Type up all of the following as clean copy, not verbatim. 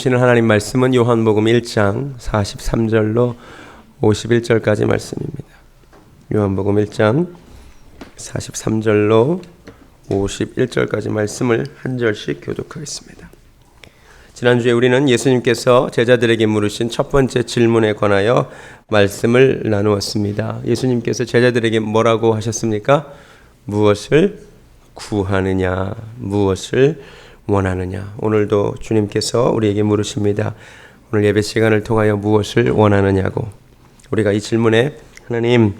주시는 하나님 말씀은 요한복음 1장 43절로 51절까지 말씀입니다. 요한복음 1장 43절로 51절까지 말씀을 한 절씩 교독하겠습니다. 지난주에 우리는 예수님께서 제자들에게 물으신 첫 번째 질문에 관하여 말씀을 나누었습니다. 예수님께서 제자들에게 뭐라고 하셨습니까? 무엇을 구하느냐, 무엇을 원하느냐. 오늘도 주님께서 우리에게 물으십니다. 오늘 예배 시간을 통하여 무엇을 원하느냐고. 우리가 이 질문에 하나님,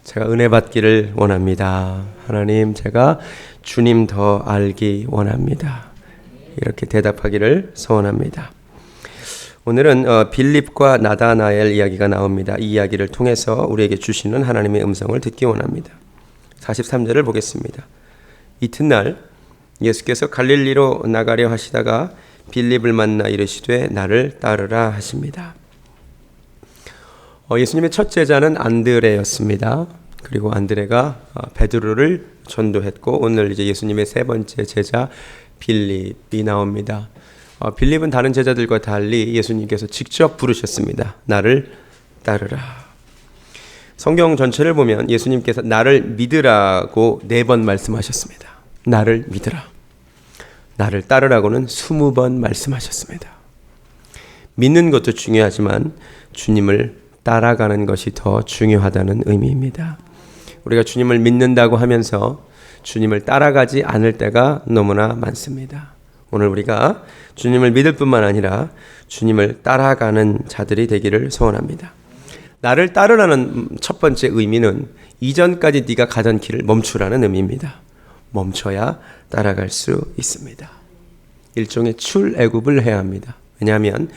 제가 은혜 받기를 원합니다. 하나님, 제가 주님 더 알기 원합니다. 이렇게 대답하기를 소원합니다. 오늘은 빌립과 나다나엘 이야기가 나옵니다. 이 이야기를 통해서 우리에게 주시는 하나님의 음성을 듣기 원합니다. 43절을 보겠습니다. 이튿날 예수께서 갈릴리로 나가려 하시다가 빌립을 만나 이르시되 나를 따르라 하십니다. 예수님의 첫 제자는 안드레였습니다. 그리고 안드레가 베드로를 전도했고 오늘 이제 예수님의 세 번째 제자 빌립이 나옵니다. 빌립은 다른 제자들과 달리 예수님께서 직접 부르셨습니다. 나를 따르라. 성경 전체를 보면 예수님께서 나를 믿으라고 4번 말씀하셨습니다. 나를 믿으라. 나를 따르라고는 20번 말씀하셨습니다. 믿는 것도 중요하지만 주님을 따라가는 것이 더 중요하다는 의미입니다. 우리가 주님을 믿는다고 하면서 주님을 따라가지 않을 때가 너무나 많습니다. 오늘 우리가 주님을 믿을 뿐만 아니라 주님을 따라가는 자들이 되기를 소원합니다. 나를 따르라는 첫 번째 의미는 이전까지 네가 가던 길을 멈추라는 의미입니다. 멈춰야 따라갈 수 있습니다. 일종의 출애굽을 해야 합니다. 왜냐하면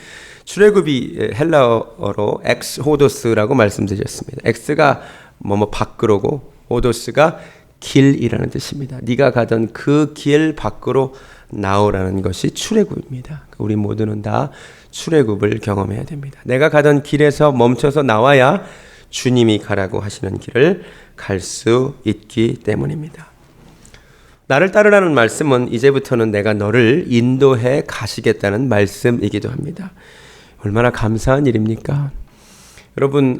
출애굽이 헬라어로 엑스호도스라고 말씀드렸습니다. 엑스가 밖으로고 호도스가 길이라는 뜻입니다. 네가 가던 그 길 밖으로 나오라는 것이 출애굽입니다. 우리 모두는 다 출애굽을 경험해야 됩니다. 내가 가던 길에서 멈춰서 나와야 주님이 가라고 하시는 길을 갈 수 있기 때문입니다. 나를 따르라는 말씀은 이제부터는 내가 너를 인도해 가시겠다는 말씀이기도 합니다. 얼마나 감사한 일입니까? 여러분,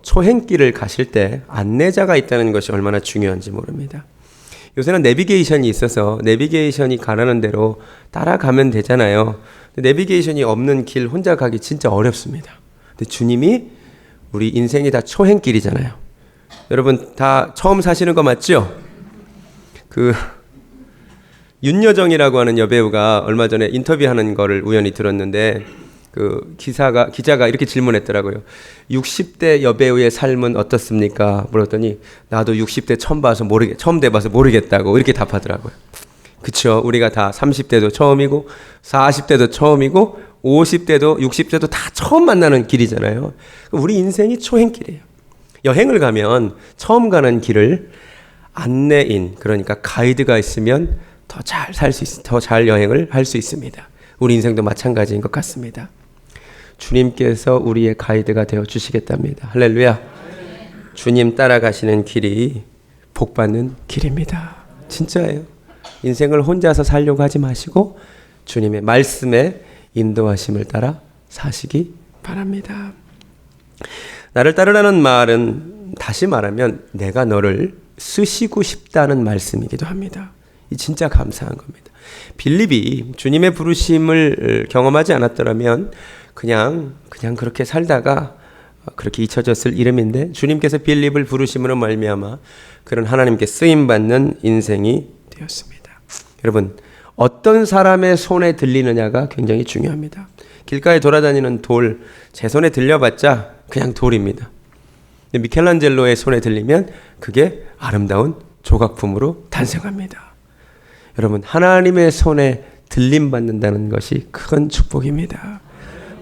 초행길을 가실 때 안내자가 있다는 것이 얼마나 중요한지 모릅니다. 요새는 내비게이션이 있어서 내비게이션이 가라는 대로 따라가면 되잖아요. 내비게이션이 없는 길 혼자 가기 진짜 어렵습니다. 근데 주님이 우리 인생이 다 초행길이잖아요. 여러분 다 처음 사시는 거 맞죠? 윤여정이라고 하는 여배우가 얼마 전에 인터뷰하는 거를 우연히 들었는데 기자가 이렇게 질문했더라고요. 60대 여배우의 삶은 어떻습니까? 물었더니 나도 60대 처음 돼봐서 모르겠다고 이렇게 답하더라고요. 그쵸? 우리가 다 30대도 처음이고 40대도 처음이고 50대도 60대도 다 처음 만나는 길이잖아요. 우리 인생이 초행길이에요. 여행을 가면 처음 가는 길을 안내인, 그러니까 가이드가 있으면 더 잘 여행을 할 수 있습니다. 우리 인생도 마찬가지인 것 같습니다. 주님께서 우리의 가이드가 되어 주시겠답니다. 할렐루야. 주님 따라가시는 길이 복받는 길입니다. 진짜예요. 인생을 혼자서 살려고 하지 마시고 주님의 말씀에 인도하심을 따라 사시기 바랍니다. 나를 따르라는 말은 다시 말하면 내가 너를 쓰시고 싶다는 말씀이기도 합니다. 이 진짜 감사한 겁니다. 빌립이 주님의 부르심을 경험하지 않았더라면 그냥 그렇게 살다가 그렇게 잊혀졌을 이름인데 주님께서 빌립을 부르심으로 말미암아 그런 하나님께 쓰임받는 인생이 되었습니다. 여러분, 어떤 사람의 손에 들리느냐가 굉장히 중요합니다. 길가에 돌아다니는 돌, 제 손에 들려봤자 그냥 돌입니다. 근데 미켈란젤로의 손에 들리면 그게 아름다운 조각품으로 탄생합니다. 여러분, 하나님의 손에 들림받는다는 것이 큰 축복입니다.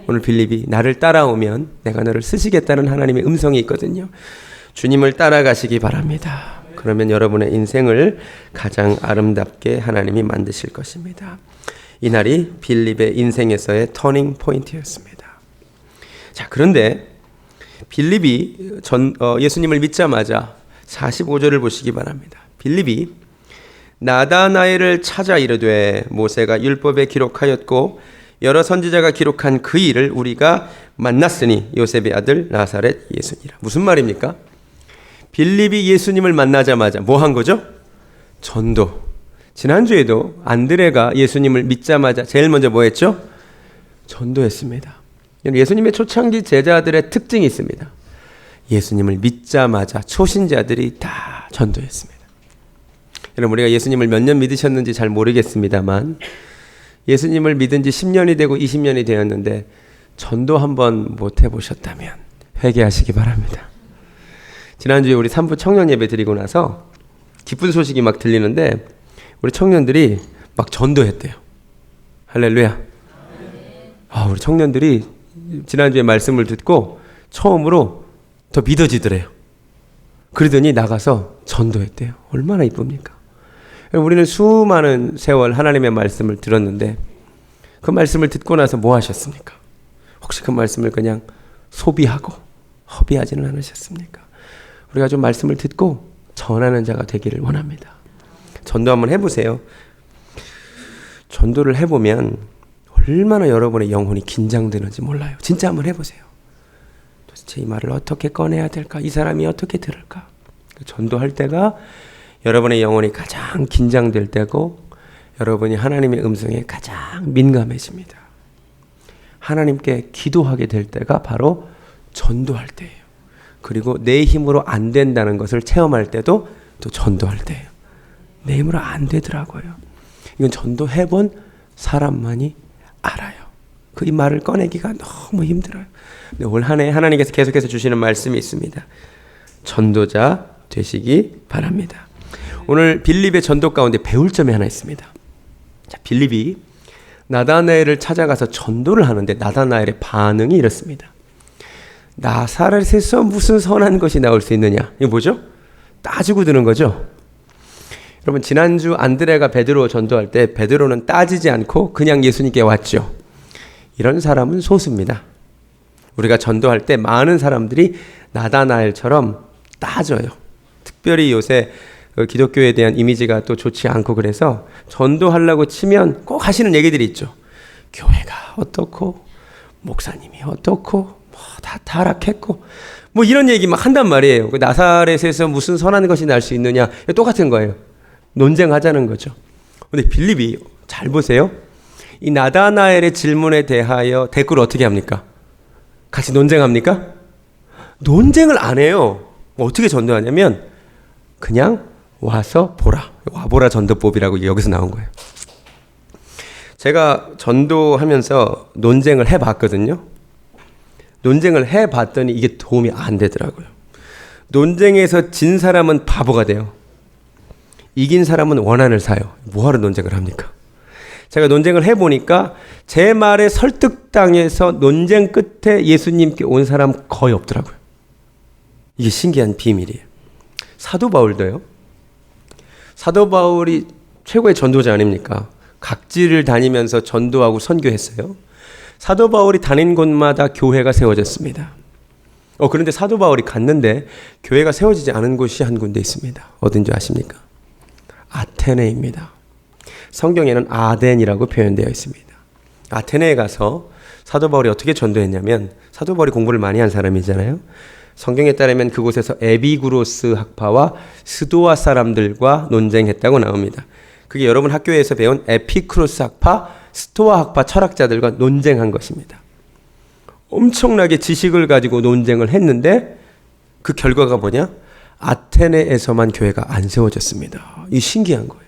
오늘 빌립이 나를 따라오면 내가 너를 쓰시겠다는 하나님의 음성이 있거든요. 주님을 따라가시기 바랍니다. 그러면 여러분의 인생을 가장 아름답게 하나님이 만드실 것입니다. 이날이 빌립의 인생에서의 터닝 포인트였습니다. 자, 그런데 빌립이 예수님을 믿자마자 45절을 보시기 바랍니다. 빌립이 나다나엘을 찾아 이르되 모세가 율법에 기록하였고 여러 선지자가 기록한 그 일을 우리가 만났으니 요셉의 아들 나사렛 예수니라. 무슨 말입니까? 빌립이 예수님을 만나자마자 뭐 한 거죠? 전도. 지난주에도 안드레가 예수님을 믿자마자 제일 먼저 뭐 했죠? 전도했습니다. 예수님의 초창기 제자들의 특징이 있습니다. 예수님을 믿자마자 초신자들이 다 전도했습니다. 여러분, 우리가 예수님을 몇 년 믿으셨는지 잘 모르겠습니다만 예수님을 믿은 지 10년이 되고 20년이 되었는데 전도 한번 못 해보셨다면 회개하시기 바랍니다. 지난주에 우리 3부 청년 예배 드리고 나서 기쁜 소식이 막 들리는데 우리 청년들이 막 전도했대요. 할렐루야. 우리 청년들이 지난주에 말씀을 듣고 처음으로 더 믿어지더래요. 그러더니 나가서 전도했대요. 얼마나 이쁩니까? 우리는 수많은 세월 하나님의 말씀을 들었는데 그 말씀을 듣고 나서 뭐 하셨습니까? 혹시 그 말씀을 그냥 소비하고 허비하지는 않으셨습니까? 우리가 좀 말씀을 듣고 전하는 자가 되기를 원합니다. 전도 한번 해보세요. 전도를 해보면 얼마나 여러분의 영혼이 긴장되는지 몰라요. 진짜 한번 해보세요. 도대체 이 말을 어떻게 꺼내야 될까? 이 사람이 어떻게 들을까? 전도할 때가 여러분의 영혼이 가장 긴장될 때고 여러분이 하나님의 음성에 가장 민감해집니다. 하나님께 기도하게 될 때가 바로 전도할 때예요. 그리고 내 힘으로 안 된다는 것을 체험할 때도 또 전도할 때예요. 내 힘으로 안 되더라고요. 이건 전도해본 사람만이 알아요. 그 이 말을 꺼내기가 너무 힘들어요. 근데 올 한 해 하나님께서 계속해서 주시는 말씀이 있습니다. 전도자 되시기 바랍니다. 오늘 빌립의 전도 가운데 배울 점이 하나 있습니다. 자, 빌립이 나다나엘을 찾아가서 전도를 하는데 나다나엘의 반응이 이렇습니다. 나사렛에서 무슨 선한 것이 나올 수 있느냐? 이거 뭐죠? 따지고 드는 거죠. 여러분, 지난주 안드레가 베드로 전도할 때 베드로는 따지지 않고 그냥 예수님께 왔죠. 이런 사람은 소수입니다. 우리가 전도할 때 많은 사람들이 나다나엘처럼 따져요. 특별히 요새 기독교에 대한 이미지가 또 좋지 않고 그래서 전도하려고 치면 꼭 하시는 얘기들이 있죠. 교회가 어떻고 목사님이 어떻고 다 타락했고 이런 얘기 막 한단 말이에요. 나사렛에서 무슨 선한 것이 날 수 있느냐, 똑같은 거예요. 논쟁하자는 거죠. 근데 빌립이 잘 보세요. 이 나다나엘의 질문에 대하여 댓글 어떻게 합니까? 같이 논쟁합니까? 논쟁을 안 해요. 어떻게 전도하냐면 그냥 와서 보라. 와보라 전도법이라고 여기서 나온 거예요. 제가 전도하면서 논쟁을 해봤거든요. 논쟁을 해봤더니 이게 도움이 안 되더라고요. 논쟁에서 진 사람은 바보가 돼요. 이긴 사람은 원한을 사요. 뭐하러 논쟁을 합니까? 제가 논쟁을 해보니까 제 말에 설득당해서 논쟁 끝에 예수님께 온 사람 거의 없더라고요. 이게 신기한 비밀이에요. 사도 바울도요. 사도 바울이 최고의 전도자 아닙니까? 각지를 다니면서 전도하고 선교했어요. 사도 바울이 다닌 곳마다 교회가 세워졌습니다. 그런데 사도 바울이 갔는데 교회가 세워지지 않은 곳이 한 군데 있습니다. 어딘지 아십니까? 아테네입니다. 성경에는 아덴이라고 표현되어 있습니다. 아테네에 가서 사도 바울이 어떻게 전도했냐면, 사도 바울이 공부를 많이 한 사람이잖아요. 성경에 따르면 그곳에서 에비구로스 학파와 스도아 사람들과 논쟁했다고 나옵니다. 그게 여러분 학교에서 배운 에피크로스 학파, 스토아 학파 철학자들과 논쟁한 것입니다. 엄청나게 지식을 가지고 논쟁을 했는데 그 결과가 뭐냐? 아테네에서만 교회가 안 세워졌습니다. 이 신기한 거예요.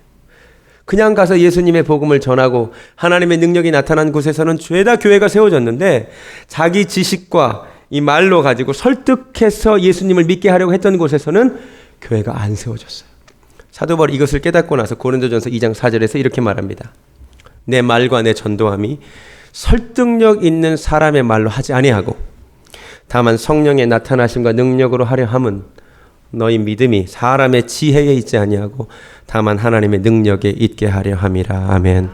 그냥 가서 예수님의 복음을 전하고 하나님의 능력이 나타난 곳에서는 죄다 교회가 세워졌는데 자기 지식과 이 말로 가지고 설득해서 예수님을 믿게 하려고 했던 곳에서는 교회가 안 세워졌어요. 사도 바울이 이것을 깨닫고 나서 고린도전서 2장 4절에서 이렇게 말합니다. 내 말과 내 전도함이 설득력 있는 사람의 말로 하지 아니하고 다만 성령의 나타나심과 능력으로 하려 함은 너희 믿음이 사람의 지혜에 있지 아니하고 다만 하나님의 능력에 있게 하려 함이라. 아멘.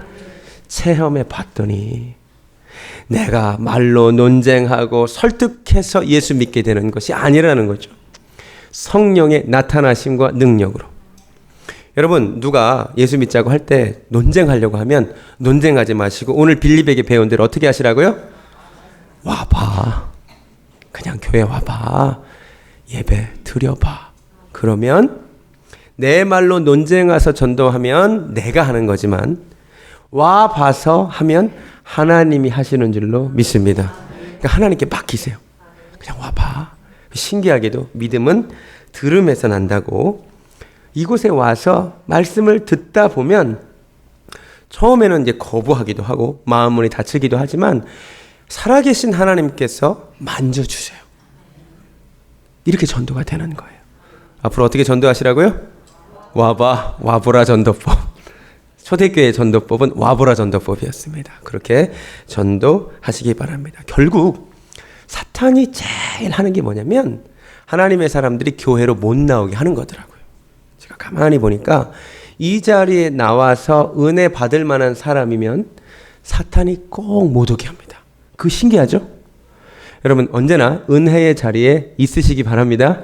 체험해 봤더니 내가 말로 논쟁하고 설득해서 예수 믿게 되는 것이 아니라는 거죠. 성령의 나타나심과 능력으로. 여러분, 누가 예수 믿자고 할 때 논쟁하려고 하면 논쟁하지 마시고 오늘 빌립에게 배운 대로 어떻게 하시라고요? 와봐. 그냥 교회 와봐. 예배 드려봐. 그러면 내 말로 논쟁 와서 전도하면 내가 하는 거지만 와봐서 하면 하나님이 하시는 줄로 믿습니다. 그러니까 하나님께 맡기세요. 그냥 와봐. 신기하게도 믿음은 들음에서 난다고. 이곳에 와서 말씀을 듣다 보면 처음에는 이제 거부하기도 하고 마음문이 닫히기도 하지만 살아계신 하나님께서 만져주세요. 이렇게 전도가 되는 거예요. 앞으로 어떻게 전도하시라고요? 와봐, 와보라 전도법. 초대교회 전도법은 와보라 전도법이었습니다. 그렇게 전도하시기 바랍니다. 결국 사탄이 제일 하는 게 뭐냐면 하나님의 사람들이 교회로 못 나오게 하는 거더라고요. 제가 가만히 보니까 이 자리에 나와서 은혜 받을 만한 사람이면 사탄이 꼭 못 오게 합니다. 그거 신기하죠? 여러분 언제나 은혜의 자리에 있으시기 바랍니다.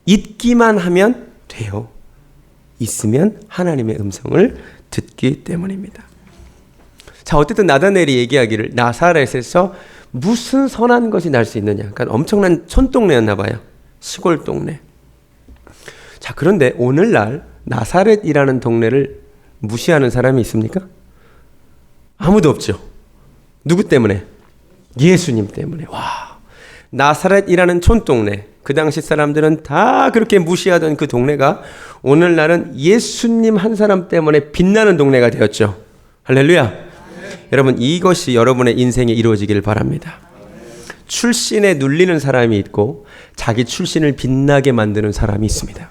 있기만 하면 돼요. 있으면 하나님의 음성을 듣기 때문입니다. 자, 어쨌든 나다나엘이 얘기하기를 나사렛에서 무슨 선한 것이 날 수 있느냐. 그러니까 엄청난 촌동네였나 봐요. 시골 동네. 자, 그런데 오늘날 나사렛이라는 동네를 무시하는 사람이 있습니까? 아무도 없죠. 누구 때문에? 예수님 때문에. 와, 나사렛이라는 촌동네. 그 당시 사람들은 다 그렇게 무시하던 그 동네가 오늘날은 예수님 한 사람 때문에 빛나는 동네가 되었죠. 할렐루야. 여러분 이것이 여러분의 인생에 이루어지길 바랍니다. 출신에 눌리는 사람이 있고 자기 출신을 빛나게 만드는 사람이 있습니다.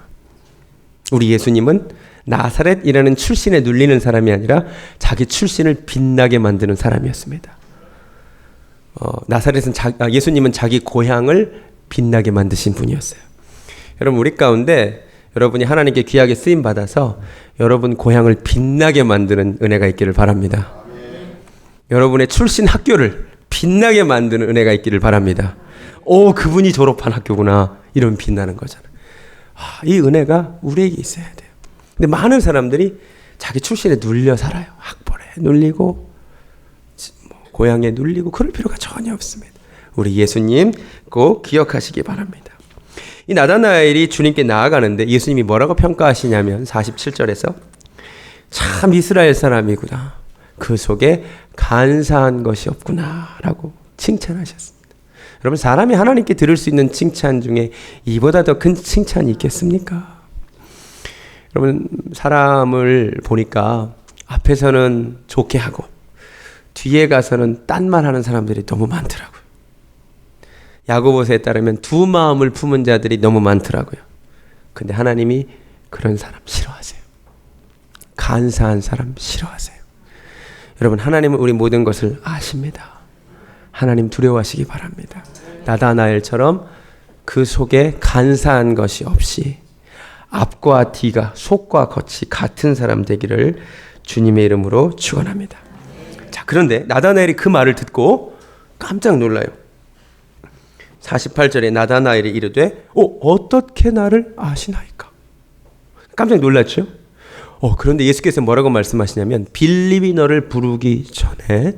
우리 예수님은 나사렛이라는 출신에 눌리는 사람이 아니라 자기 출신을 빛나게 만드는 사람이었습니다. 나사렛은 예수님은 자기 고향을 빛나게 만드신 분이었어요. 여러분 우리 가운데 여러분이 하나님께 귀하게 쓰임 받아서 여러분 고향을 빛나게 만드는 은혜가 있기를 바랍니다. 여러분의 출신 학교를 빛나게 만드는 은혜가 있기를 바랍니다. 오, 그분이 졸업한 학교구나. 이러면 빛나는 거잖아요. 이 은혜가 우리에게 있어야 돼요. 근데 많은 사람들이 자기 출신에 눌려 살아요. 학벌에 눌리고 고향에 눌리고 그럴 필요가 전혀 없습니다. 우리 예수님 꼭 기억하시기 바랍니다. 이 나다나엘이 주님께 나아가는데 예수님이 뭐라고 평가하시냐면 47절에서 참 이스라엘 사람이구나. 그 속에 간사한 것이 없구나 라고 칭찬하셨습니다. 여러분 사람이 하나님께 들을 수 있는 칭찬 중에 이보다 더 큰 칭찬이 있겠습니까? 여러분 사람을 보니까 앞에서는 좋게 하고 뒤에 가서는 딴 말 하는 사람들이 너무 많더라고요. 야고보서에 따르면 두 마음을 품은 자들이 너무 많더라고요. 근데 하나님이 그런 사람 싫어하세요. 간사한 사람 싫어하세요. 여러분 하나님은 우리 모든 것을 아십니다. 하나님 두려워하시기 바랍니다. 나다나엘처럼 그 속에 간사한 것이 없이 앞과 뒤가 속과 겉이 같은 사람 되기를 주님의 이름으로 축원합니다. 자, 그런데 나다나엘이 그 말을 듣고 깜짝 놀라요. 48절에 나다나엘이 이르되 어떻게 나를 아시나이까? 깜짝 놀랐죠? 그런데 예수께서 뭐라고 말씀하시냐면 빌립이 너를 부르기 전에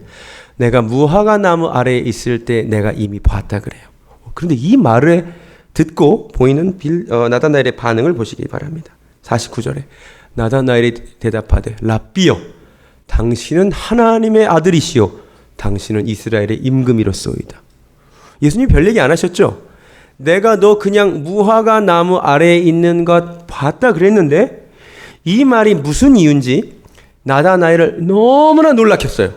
내가 무화과 나무 아래에 있을 때 내가 이미 봤다 그래요. 그런데 이 말을 듣고 보이는 나다나엘의 반응을 보시기 바랍니다. 49절에 나다나엘이 대답하되 랍비여 당신은 하나님의 아들이시요 당신은 이스라엘의 임금이로소이다. 예수님 별 얘기 안 하셨죠? 내가 너 그냥 무화과 나무 아래에 있는 것 봤다 그랬는데 이 말이 무슨 이유인지 나다나엘을 너무나 놀라게 했어요.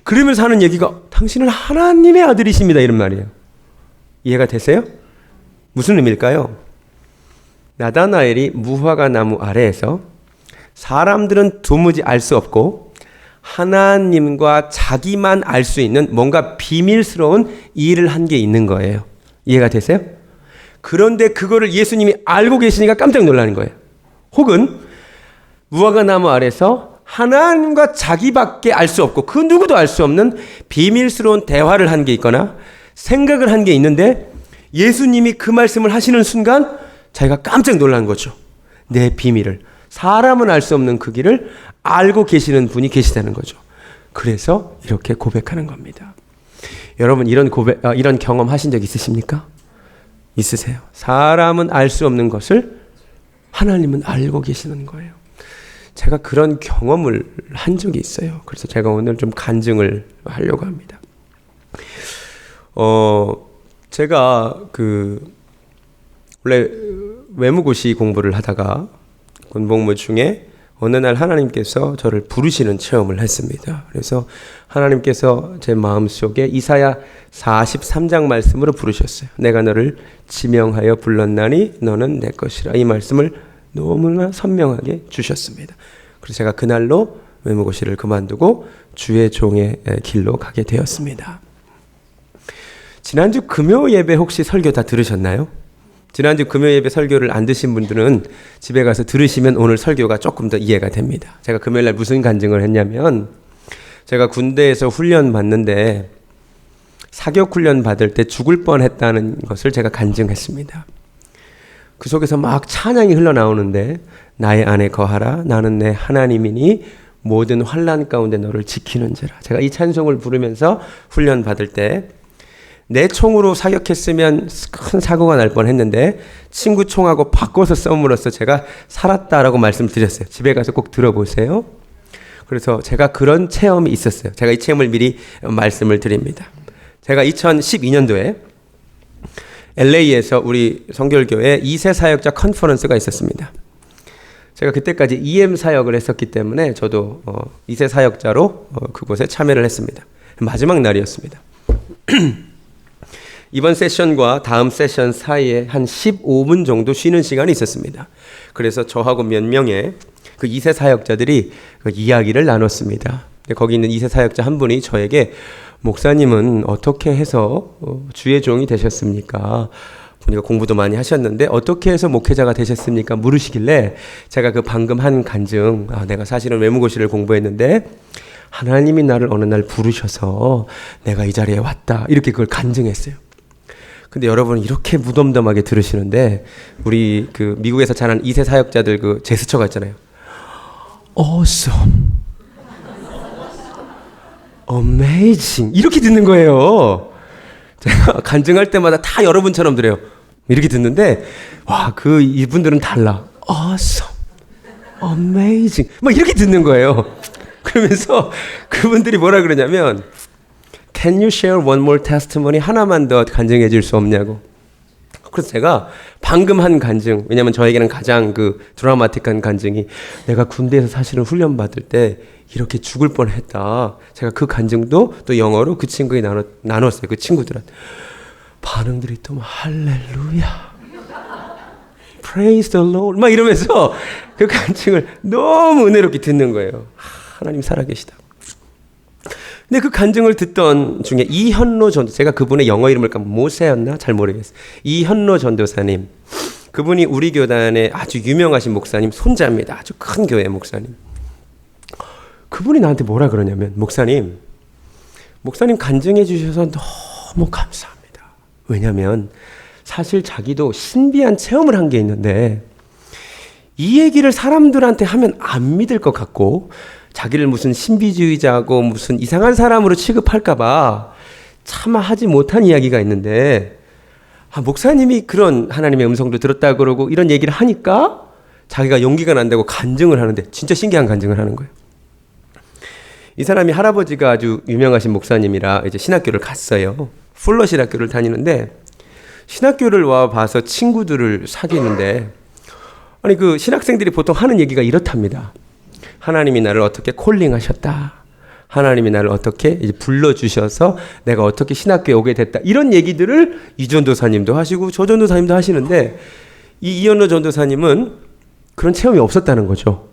그러면서 하는 얘기가 당신은 하나님의 아들이십니다 이런 말이에요. 이해가 되세요? 무슨 의미일까요? 나다나엘이 무화과 나무 아래에서 사람들은 도무지 알 수 없고 하나님과 자기만 알 수 있는 뭔가 비밀스러운 일을 한 게 있는 거예요. 이해가 되세요? 그런데 그거를 예수님이 알고 계시니까 깜짝 놀라는 거예요. 혹은 무화과 나무 아래서 하나님과 자기밖에 알 수 없고 그 누구도 알 수 없는 비밀스러운 대화를 한 게 있거나 생각을 한 게 있는데 예수님이 그 말씀을 하시는 순간 자기가 깜짝 놀란 거죠. 내 비밀을 사람은 알 수 없는 그 길을 알고 계시는 분이 계시다는 거죠. 그래서 이렇게 고백하는 겁니다. 여러분 이런 경험 하신 적 있으십니까? 있으세요? 사람은 알 수 없는 것을 하나님은 알고 계시는 거예요. 제가 그런 경험을 한 적이 있어요. 그래서 제가 오늘 좀 간증을 하려고 합니다. 제가 원래 외무고시 공부를 하다가 군복무 중에 어느 날 하나님께서 저를 부르시는 체험을 했습니다. 그래서 하나님께서 제 마음속에 이사야 43장 말씀으로 부르셨어요. 내가 너를 지명하여 불렀나니 너는 내 것이라. 이 말씀을 너무나 선명하게 주셨습니다. 그래서 제가 그날로 외무고시를 그만두고 주의 종의 길로 가게 되었습니다. 지난주 금요 예배 혹시 설교 다 들으셨나요? 지난주 금요 예배 설교를 안 드신 분들은 집에 가서 들으시면 오늘 설교가 조금 더 이해가 됩니다. 제가 금요일 날 무슨 간증을 했냐면, 제가 군대에서 훈련 받는데 사격 훈련 받을 때 죽을 뻔했다는 것을 제가 간증했습니다. 그 속에서 막 찬양이 흘러나오는데, 나의 안에 거하라 나는 내 하나님이니 모든 환난 가운데 너를 지키는지라. 제가 이 찬송을 부르면서 훈련 받을 때 내 총으로 사격했으면 큰 사고가 날 뻔했는데 친구 총하고 바꿔서 쏘므로써 제가 살았다라고 말씀드렸어요. 집에 가서 꼭 들어보세요. 그래서 제가 그런 체험이 있었어요. 제가 이 체험을 미리 말씀을 드립니다. 제가 2012년도에 LA에서 우리 성결교회 2세 사역자 컨퍼런스가 있었습니다. 제가 그때까지 EM 사역을 했었기 때문에 저도 2세 사역자로 그곳에 참여를 했습니다. 마지막 날이었습니다. 이번 세션과 다음 세션 사이에 한 15분 정도 쉬는 시간이 있었습니다. 그래서 저하고 몇 명의 그 2세 사역자들이 그 이야기를 나눴습니다. 거기 있는 2세 사역자 한 분이 저에게, 목사님은 어떻게 해서 주의 종이 되셨습니까? 보니까 공부도 많이 하셨는데 어떻게 해서 목회자가 되셨습니까? 물으시길래 제가 그 방금 한 간증, 내가 사실은 외무고시를 공부했는데 하나님이 나를 어느 날 부르셔서 내가 이 자리에 왔다, 이렇게 그걸 간증했어요. 근데 여러분 이렇게 무덤덤하게 들으시는데, 우리 그 미국에서 자란 2세 사역자들 그 제스처가 있잖아요. Awesome, Amazing, 이렇게 듣는 거예요. 제가 간증할 때마다 다 여러분처럼 들어요. 이렇게 듣는데, 와, 이분들은 달라. Awesome, Amazing, 막 이렇게 듣는 거예요. 그러면서 그분들이 뭐라 그러냐면, Can you share one more testimony? 하나만 더 간증해 줄 수 없냐고. 그래서 제가 방금 한 간증, 왜냐면 저에게는 가장 그 드라마틱한 간증이, 내가 군대에서 사실은 훈련 받을 때 이렇게 죽을 뻔했다. 제가 그 간증도 또 영어로 그 친구에 나눴어요. 그 친구들한테. 반응들이 또 막 할렐루야, Praise the Lord, 막 이러면서 그 간증을 너무 은혜롭게 듣는 거예요. 하나님 살아계시다. 근데 그 간증을 듣던 중에 이현로 전도, 제가 그분의 영어 이름을 모세였나? 잘 모르겠어요. 이현로 전도사님. 그분이 우리 교단의 아주 유명하신 목사님 손자입니다. 아주 큰 교회 목사님. 그분이 나한테 뭐라 그러냐면, 목사님 간증해 주셔서 너무 감사합니다. 왜냐면 사실 자기도 신비한 체험을 한 게 있는데 이 얘기를 사람들한테 하면 안 믿을 것 같고, 자기를 무슨 신비주의자고 무슨 이상한 사람으로 취급할까봐 차마 하지 못한 이야기가 있는데, 목사님이 그런 하나님의 음성도 들었다 그러고 이런 얘기를 하니까 자기가 용기가 난다고 간증을 하는데, 진짜 신기한 간증을 하는 거예요. 이 사람이 할아버지가 아주 유명하신 목사님이라 이제 신학교를 갔어요. 풀러 신학교를 다니는데, 신학교를 와 봐서 친구들을 사귀는데, 아니 그 신학생들이 보통 하는 얘기가 이렇답니다. 하나님이 나를 어떻게 콜링하셨다. 하나님이 나를 어떻게 이제 불러주셔서 내가 어떻게 신학교에 오게 됐다. 이런 얘기들을 이 전도사님도 하시고 저 전도사님도 하시는데, 이 이현로 전도사님은 그런 체험이 없었다는 거죠.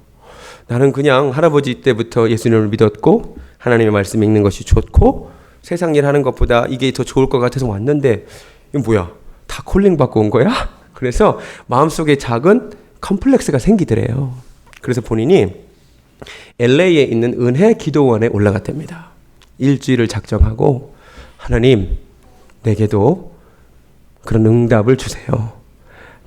나는 그냥 할아버지 때부터 예수님을 믿었고 하나님의 말씀 읽는 것이 좋고 세상 일 하는 것보다 이게 더 좋을 것 같아서 왔는데, 이거 뭐야? 다 콜링 받고 온 거야? 그래서 마음속에 작은 컴플렉스가 생기더래요. 그래서 본인이 LA에 있는 은혜 기도원에 올라갔답니다. 일주일을 작정하고, 하나님 내게도 그런 응답을 주세요.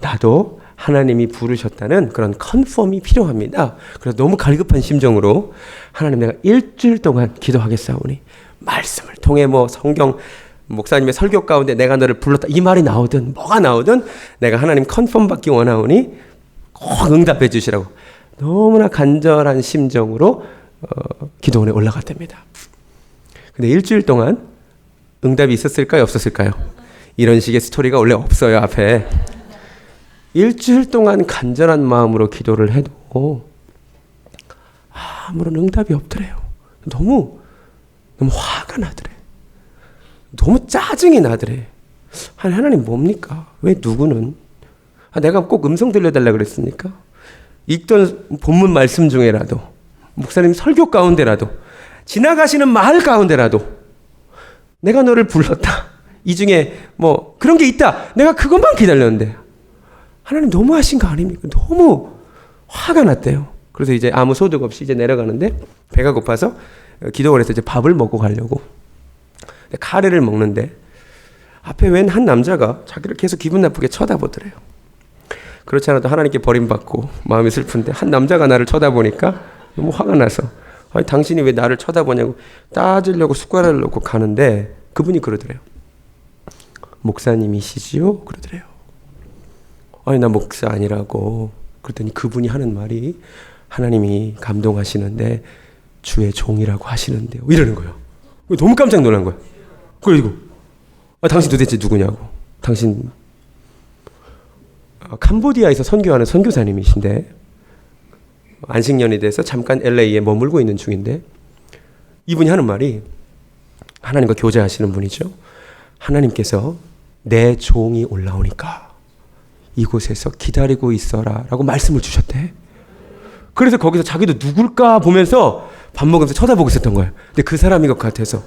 나도 하나님이 부르셨다는 그런 컨펌이 필요합니다. 그래서 너무 갈급한 심정으로 하나님 내가 일주일 동안 기도하겠사오니 말씀을 통해 뭐 성경 목사님의 설교 가운데 내가 너를 불렀다 이 말이 나오든 뭐가 나오든 내가 하나님 컨펌 받기 원하오니 꼭 응답해 주시라고 너무나 간절한 심정으로 기도원에 올라갔답니다. 근데 일주일 동안 응답이 있었을까요? 없었을까요? 이런 식의 스토리가 원래 없어요. 앞에 일주일 동안 간절한 마음으로 기도를 해도 아무런 응답이 없더래요. 너무 화가 나더래. 너무 짜증이 나더래. 하나님 뭡니까? 왜 누구는? 내가 꼭 음성 들려달라 그랬으니까? 읽던 본문 말씀 중에라도 목사님 설교 가운데라도 지나가시는 마을 가운데라도 내가 너를 불렀다. 이 중에 뭐 그런 게 있다. 내가 그것만 기다렸는데 하나님 너무하신 거 아닙니까? 너무 화가 났대요. 그래서 이제 아무 소득 없이 이제 내려가는데 배가 고파서 기도원에서 이제 밥을 먹고 가려고 카레를 먹는데 앞에 웬 한 남자가 자기를 계속 기분 나쁘게 쳐다보더래요. 그렇지 않아도 하나님께 버림받고 마음이 슬픈데 한 남자가 나를 쳐다보니까 너무 화가 나서 아니, 당신이 왜 나를 쳐다보냐고 따지려고 숟가락을 놓고 가는데 그분이 그러더래요. 목사님이시지요? 그러더래요. 아니 나 목사 아니라고. 그랬더니 그분이 하는 말이 하나님이 감동하시는데 주의 종이라고 하시는데요. 이러는 거예요. 너무 깜짝 놀란 거예요. 그래가지고 당신 도대체 누구냐고. 당신 캄보디아에서 선교하는 선교사님이신데 안식년이 돼서 잠깐 LA에 머물고 있는 중인데 이분이 하는 말이 하나님과 교제하시는 분이죠. 하나님께서 내 종이 올라오니까 이곳에서 기다리고 있어라 라고 말씀을 주셨대. 그래서 거기서 자기도 누굴까 보면서 밥 먹으면서 쳐다보고 있었던 거예요. 근데 그 사람인 것 같아서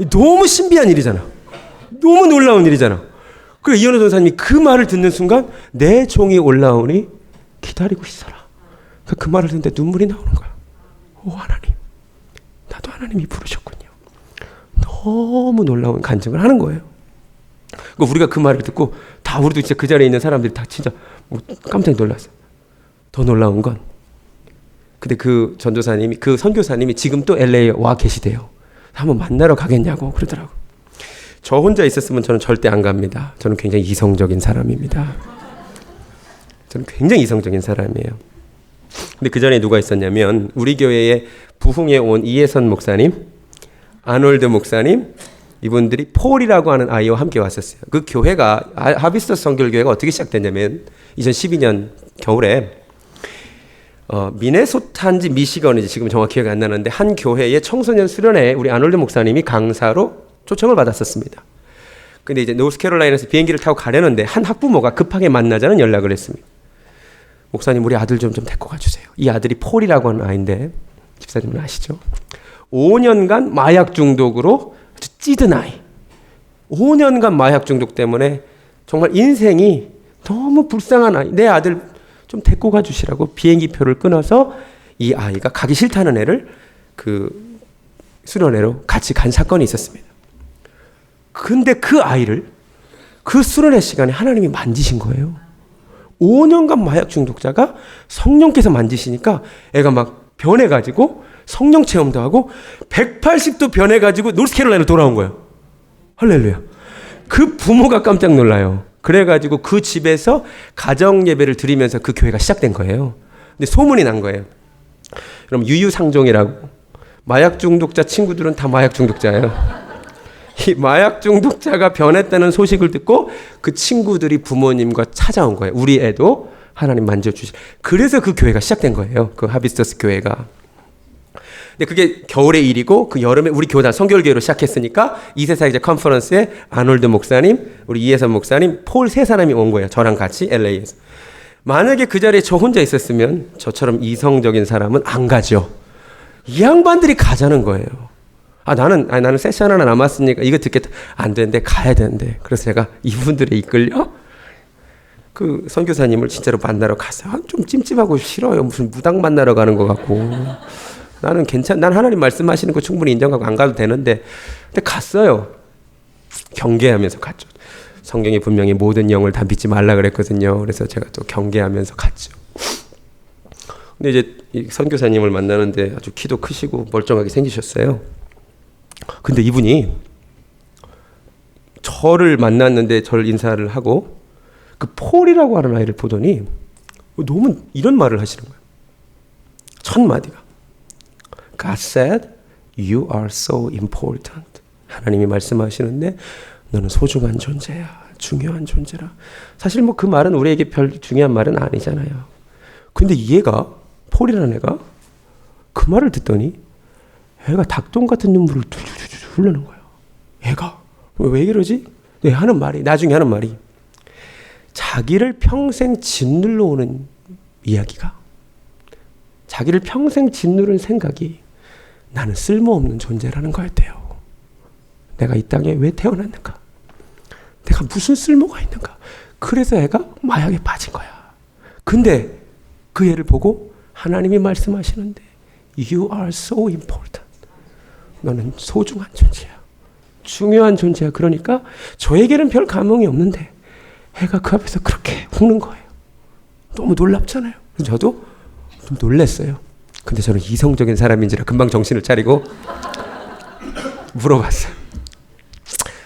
너무 신비한 일이잖아. 너무 놀라운 일이잖아. 그리고 이현우 전사님이 그 말을 듣는 순간 내 종이 올라오니 기다리고 있어라. 그 말을 듣는데 눈물이 나오는 거야. 오 하나님, 나도 하나님이 부르셨군요. 너무 놀라운 간증을 하는 거예요. 우리가 그 말을 듣고 다 우리도 진짜 그 자리에 있는 사람들이 다 진짜 깜짝 놀랐어. 더 놀라운 건 근데 그 전도사님이 그 선교사님이 지금 또 LA에 와 계시대요. 한번 만나러 가겠냐고 그러더라고. 저 혼자 있었으면 저는 절대 안 갑니다. 저는 굉장히 이성적인 사람입니다. 저는 굉장히 이성적인 사람이에요. 근데 그 전에 누가 있었냐면 우리 교회에 부흥에 온 이혜선 목사님, 아놀드 목사님 이분들이 폴이라고 하는 아이와 함께 왔었어요. 그 교회가 하비스터 선결교회가 어떻게 시작됐냐면 2012년 겨울에 미네소타인지 미시건인지 지금 정확히 기억이 안 나는데 한 교회의 청소년 수련회에 우리 아놀드 목사님이 강사로 초청을 받았었습니다. 근데 이제 노스캐롤라이나에서 비행기를 타고 가려는데 한 학부모가 급하게 만나자는 연락을 했습니다. 목사님 우리 아들 좀 데리고 가주세요. 이 아들이 폴이라고 하는 아이인데 집사님은 아시죠? 5년간 마약 중독으로 아주 찌든 아이. 5년간 마약 중독 때문에 정말 인생이 너무 불쌍한 아이. 내 아들 좀 데리고 가주시라고 비행기표를 끊어서 이 아이가 가기 싫다는 애를 그 수련회로 같이 간 사건이 있었습니다. 근데 그 아이를 그 수련회 시간에 하나님이 만지신 거예요. 5년간 마약 중독자가 성령께서 만지시니까 애가 막 변해가지고 성령 체험도 하고 180도 변해가지고 노스캐롤라이나로 돌아온 거예요. 할렐루야. 그 부모가 깜짝 놀라요. 그래가지고 그 집에서 가정 예배를 드리면서 그 교회가 시작된 거예요. 근데 소문이 난 거예요. 그럼 유유상종이라고. 마약 중독자 친구들은 다 마약 중독자예요. 이 마약 중독자가 변했다는 소식을 듣고 그 친구들이 부모님과 찾아온 거예요. 우리 애도 하나님 만져주시. 그래서 그 교회가 시작된 거예요. 그 하비스터스 교회가. 근데 그게 겨울의 일이고 그 여름에 우리 교단 성결교회로 시작했으니까 이세사이자 컨퍼런스에 아놀드 목사님, 우리 이혜선 목사님, 폴 세 사람이 온 거예요. 저랑 같이 LA에서. 만약에 그 자리에 저 혼자 있었으면 저처럼 이성적인 사람은 안 가죠. 이 양반들이 가자는 거예요. 나는 세션 하나 남았으니까 이거 듣겠다. 안 되는데 가야 되는데. 그래서 제가 이분들에 이끌려 그 선교사님을 진짜로 만나러 갔어요. 좀 찜찜하고 싫어요. 무슨 무당 만나러 가는 것 같고. 나는 난 하나님 말씀하시는 거 충분히 인정하고 안 가도 되는데. 근데 갔어요. 경계하면서 갔죠. 성경이 분명히 모든 영을 다 믿지 말라 그랬거든요. 그래서 제가 또 경계하면서 갔죠. 근데 이제 이 선교사님을 만나는데 아주 키도 크시고 멀쩡하게 생기셨어요. 근데 이분이 저를 만났는데 저를 인사를 하고 그 폴이라고 하는 아이를 보더니 너무 이런 말을 하시는 거예요. 첫 마디가 God said you are so important. 하나님이 말씀하시는데 너는 소중한 존재야. 중요한 존재라. 사실 뭐 그 말은 우리에게 별 중요한 말은 아니잖아요. 근데 얘가 폴이라는 애가 그 말을 듣더니 애가 닭똥 같은 눈물을 툴툴툴 흘리는 거예요. 얘가 왜 이러지? 나중에 하는 말이 자기를 평생 짓눌러 오는 이야기가, 자기를 평생 짓누른 생각이 나는 쓸모없는 존재라는 거였대요. 내가 이 땅에 왜 태어났는가? 내가 무슨 쓸모가 있는가? 그래서 애가 마약에 빠진 거야. 근데 그 애를 보고 하나님이 말씀하시는데 You are so important. 너는 소중한 존재야. 중요한 존재야. 그러니까 저에게는 별 감흥이 없는데 애가 그 앞에서 그렇게 웃는 거예요. 너무 놀랍잖아요. 그래서 저도 좀 놀랐어요. 근데 저는 이성적인 사람인지라 금방 정신을 차리고 물어봤어요.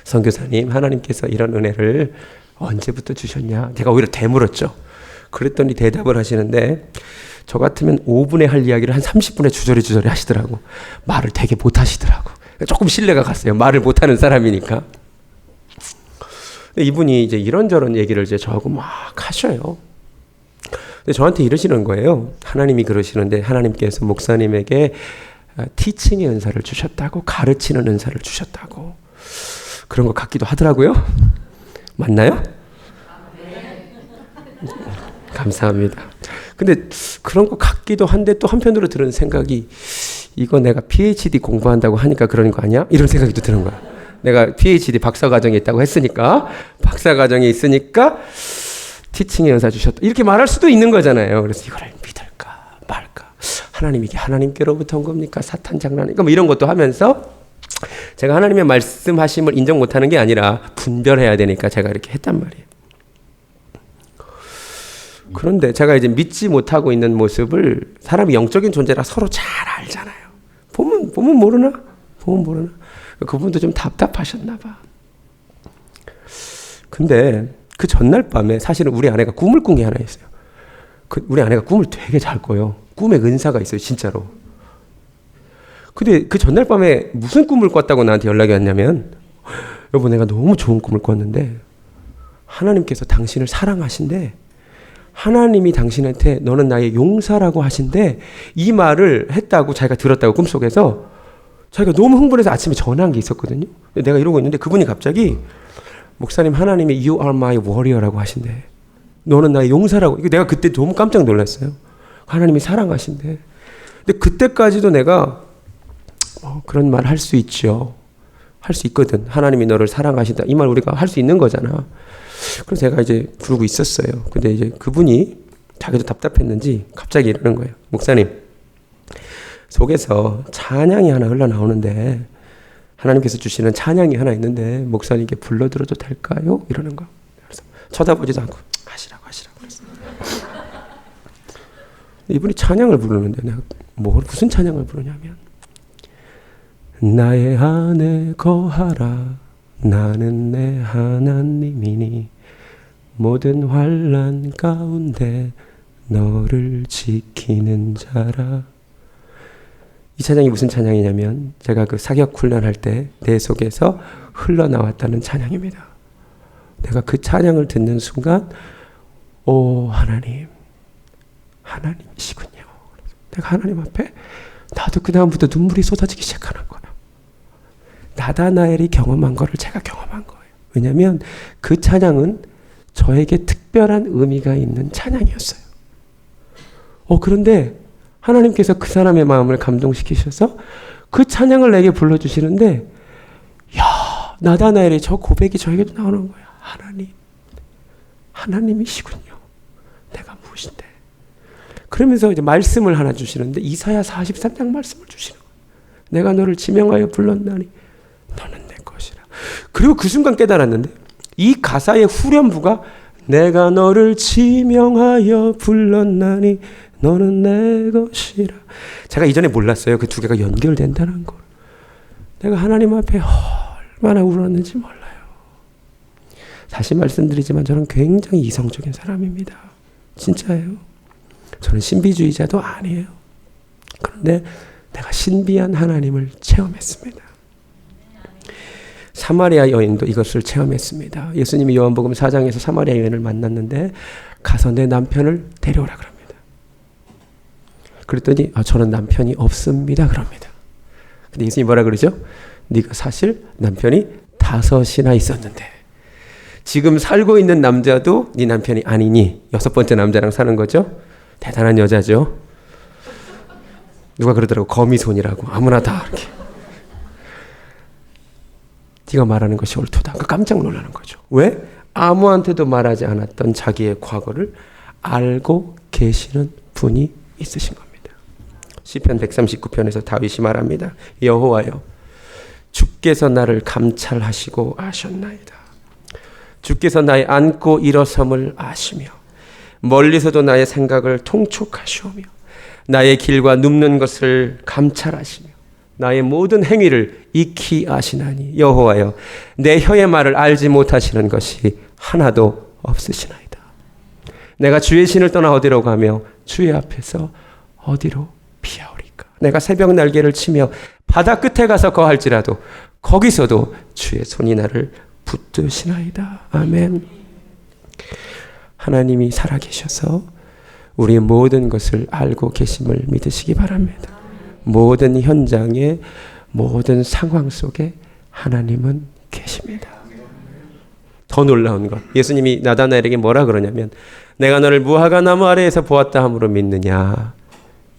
선교사님, 하나님께서 이런 은혜를 언제부터 주셨냐? 제가 오히려 되물었죠. 그랬더니 대답을 하시는데 저 같으면 5분에 할 이야기를 한 30분에 주저리 하시더라고. 말을 되게 못하시더라고. 조금 신뢰가 갔어요. 말을 못하는 사람이니까. 근데 이분이 이제 이런저런 얘기를 이제 저하고 막 하셔요. 근데 저한테 이러시는 거예요. 하나님이 그러시는데 하나님께서 목사님에게 티칭의 은사를 주셨다고, 가르치는 은사를 주셨다고. 그런 것 같기도 하더라고요. 맞나요? 감사합니다. 근데 그런 것 같기도 한데 또 한편으로 드는 생각이 이거 내가 PhD 공부한다고 하니까 그러는 거 아니야? 이런 생각이 또 드는 거야. 내가 PhD 박사과정에 있다고 했으니까, 박사과정에 있으니까 티칭의 은사 주셨다. 이렇게 말할 수도 있는 거잖아요. 그래서 이거를 믿을까 말까. 하나님이 이게 하나님께로부터 온 겁니까? 사탄 장난이니까 뭐 이런 것도 하면서 제가 하나님의 말씀하심을 인정 못하는 게 아니라 분별해야 되니까 제가 이렇게 했단 말이에요. 그런데 제가 이제 믿지 못하고 있는 모습을 사람이 영적인 존재라 서로 잘 알잖아요. 보면 모르나? 보면 모르나? 그분도 좀 답답하셨나 봐. 근데 그 전날 밤에 사실은 우리 아내가 꿈을 꾼 게 하나 있어요. 우리 아내가 꿈을 되게 잘 꿔요. 꿈에 은사가 있어요, 진짜로. 근데 그 전날 밤에 무슨 꿈을 꿨다고 나한테 연락이 왔냐면, 여보 내가 너무 좋은 꿈을 꿨는데 하나님께서 당신을 사랑하신대. 하나님이 당신한테 너는 나의 용사라고 하신대. 이 말을 했다고 자기가 들었다고 꿈속에서. 자기가 너무 흥분해서 아침에 전화한 게 있었거든요. 내가 이러고 있는데 그분이 갑자기 목사님 하나님이 You are my warrior라고 하신대. 너는 나의 용사라고. 내가 그때 너무 깜짝 놀랐어요. 하나님이 사랑하신대. 근데 그때까지도 내가 그런 말 할 수 있죠. 할 수 있거든. 하나님이 너를 사랑하신다. 이 말 우리가 할 수 있는 거잖아. 그래서 제가 이제 부르고 있었어요. 근데 이제 그분이 자기도 답답했는지 갑자기 이러는 거예요. 목사님, 속에서 찬양이 하나 흘러나오는데 하나님께서 주시는 찬양이 하나 있는데 목사님께 불러드려도 될까요? 이러는 거. 그래서 쳐다보지도 않고 하시라고 그랬어요. 이분이 찬양을 부르는데 내가 무슨 찬양을 부르냐면 나의 안에 거하라 나는 내 하나님이니 모든 환난 가운데 너를 지키는 자라. 이 찬양이 무슨 찬양이냐면 제가 그 사격 훈련할 때 내 속에서 흘러나왔다는 찬양입니다. 내가 그 찬양을 듣는 순간 오 하나님이시군요. 내가 하나님 앞에 나도 그 다음부터 눈물이 쏟아지기 시작하는 거예요. 나다나엘이 경험한 거를 제가 경험한 거예요. 왜냐하면 그 찬양은 저에게 특별한 의미가 있는 찬양이었어요. 그런데 하나님께서 그 사람의 마음을 감동시키셔서 그 찬양을 내게 불러주시는데 나다나엘의 저 고백이 저에게도 나오는 거예요. 하나님이시군요. 내가 무엇인데. 그러면서 이제 말씀을 하나 주시는데 이사야 43장 말씀을 주시는 거예요. 내가 너를 지명하여 불렀나니 너는 내 것이라. 그리고 그 순간 깨달았는데 이 가사의 후렴부가 내가 너를 지명하여 불렀나니 너는 내 것이라. 제가 이전에 몰랐어요. 그 두 개가 연결된다는 걸. 내가 하나님 앞에 얼마나 울었는지 몰라요. 다시 말씀드리지만 저는 굉장히 이성적인 사람입니다. 진짜예요. 저는 신비주의자도 아니에요. 그런데 내가 신비한 하나님을 체험했습니다. 사마리아 여인도 이것을 체험했습니다. 예수님이 요한복음 4장에서 사마리아 여인을 만났는데 가서 내 남편을 데려오라 그럽니다. 그랬더니 저는 남편이 없습니다 그럽니다. 근데 예수님이 뭐라 그러죠? 네가 사실 남편이 5이나 있었는데 지금 살고 있는 남자도 네 남편이 아니니 6번째 남자랑 사는 거죠? 대단한 여자죠. 누가 그러더라고. 거미손이라고. 아무나 다 이렇게. 네가 말하는 것이 옳도다. 깜짝 놀라는 거죠. 왜? 아무한테도 말하지 않았던 자기의 과거를 알고 계시는 분이 있으신 겁니다. 시편 139편에서 다윗이 말합니다. 여호와여, 주께서 나를 감찰하시고 아셨나이다. 주께서 나의 앉고 일어섬을 아시며 멀리서도 나의 생각을 통촉하시오며 나의 길과 눕는 것을 감찰하시며 나의 모든 행위를 익히 아시나니 여호와여, 내 혀의 말을 알지 못하시는 것이 하나도 없으시나이다. 내가 주의 신을 떠나 어디로 가며 주의 앞에서 어디로 피하오리까. 내가 새벽 날개를 치며 바다 끝에 가서 거할지라도 거기서도 주의 손이 나를 붙드시나이다. 아멘. 하나님이 살아계셔서 우리의 모든 것을 알고 계심을 믿으시기 바랍니다. 모든 현장의 모든 상황 속에 하나님은 계십니다. 더 놀라운 것, 예수님이 나다나엘에게 뭐라 그러냐면 내가 너를 무화과 나무 아래에서 보았다 함으로 믿느냐,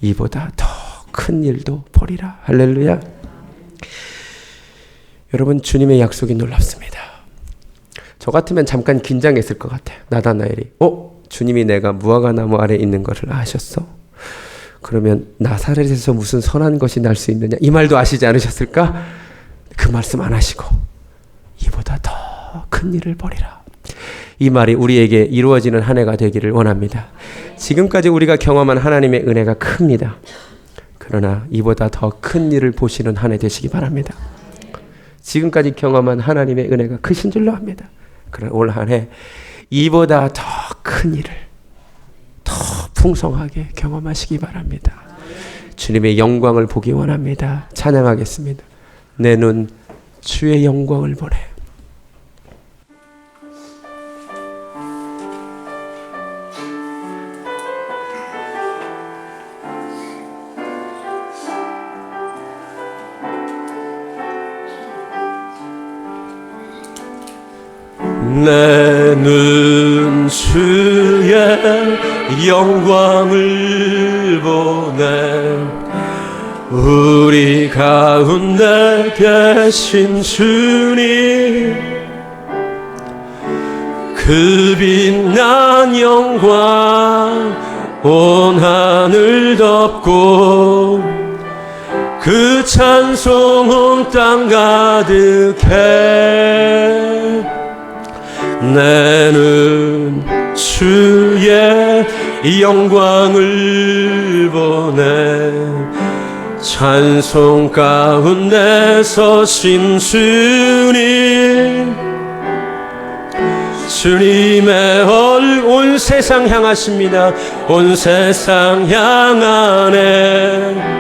이보다 더 큰 일도 보리라. 할렐루야. 여러분, 주님의 약속이 놀랍습니다. 저 같으면 잠깐 긴장했을 것 같아요. 나다나엘이 주님이 내가 무화과 나무 아래에 있는 것을 아셨어? 그러면 나사렛에서 무슨 선한 것이 날 수 있느냐, 이 말도 아시지 않으셨을까? 그 말씀 안 하시고 이보다 더 큰 일을 보리라. 이 말이 우리에게 이루어지는 한 해가 되기를 원합니다. 지금까지 우리가 경험한 하나님의 은혜가 큽니다. 그러나 이보다 더 큰 일을 보시는 한 해 되시기 바랍니다. 지금까지 경험한 하나님의 은혜가 크신 줄로 압니다. 그러나 올 한 해 이보다 더 큰 일을 더 풍성하게 경험하시기 바랍니다. 주님의 영광을 보기 원합니다. 찬양하겠습니다. 내 눈 주의 영광을 보래. 내 눈 주의 영광을 보네. 우리 가운데 계신 주님, 그 빛난 영광 온 하늘 덮고 그 찬송 온 땅 가득해. 내 눈 주의 영광을 보네. 찬송 가운데 서신 주님, 주님의 온 세상 향하십니다. 온 세상 향하네.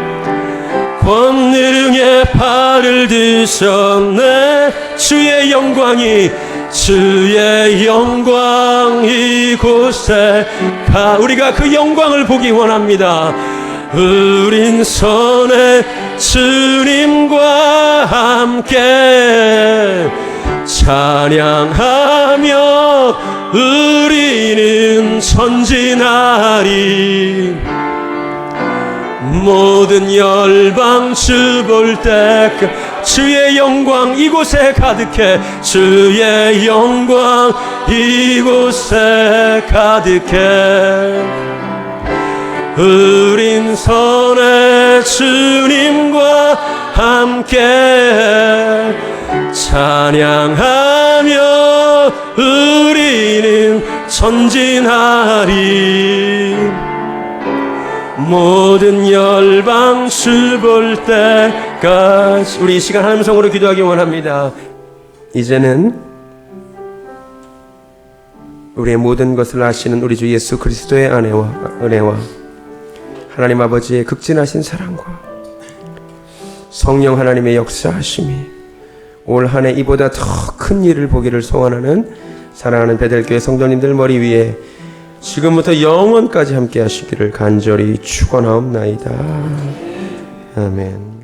권능의 팔을 드셨네. 주의 영광이, 주의 영광 이곳에 우리가 그 영광을 보기 원합니다. 우린 선의 주님과 함께 찬양하며 우리는 전진하리. 모든 열방 주 볼 때 주의 영광 이곳에 가득해. 주의 영광 이곳에 가득해. 우린 선의 주님과 함께 찬양하며 우리는 전진하리. 모든 열방 주 볼 때까지. 우리 이 시간 하나님 성으로 기도하기 원합니다. 이제는 우리의 모든 것을 아시는 우리 주 예수 그리스도의 은혜와 하나님 아버지의 극진하신 사랑과 성령 하나님의 역사하심이 올 한 해 이보다 더 큰 일을 보기를 소원하는 사랑하는 베델교회 성도님들 머리 위에 지금부터 영원까지 함께 하시기를 간절히 축원하옵나이다. 아멘.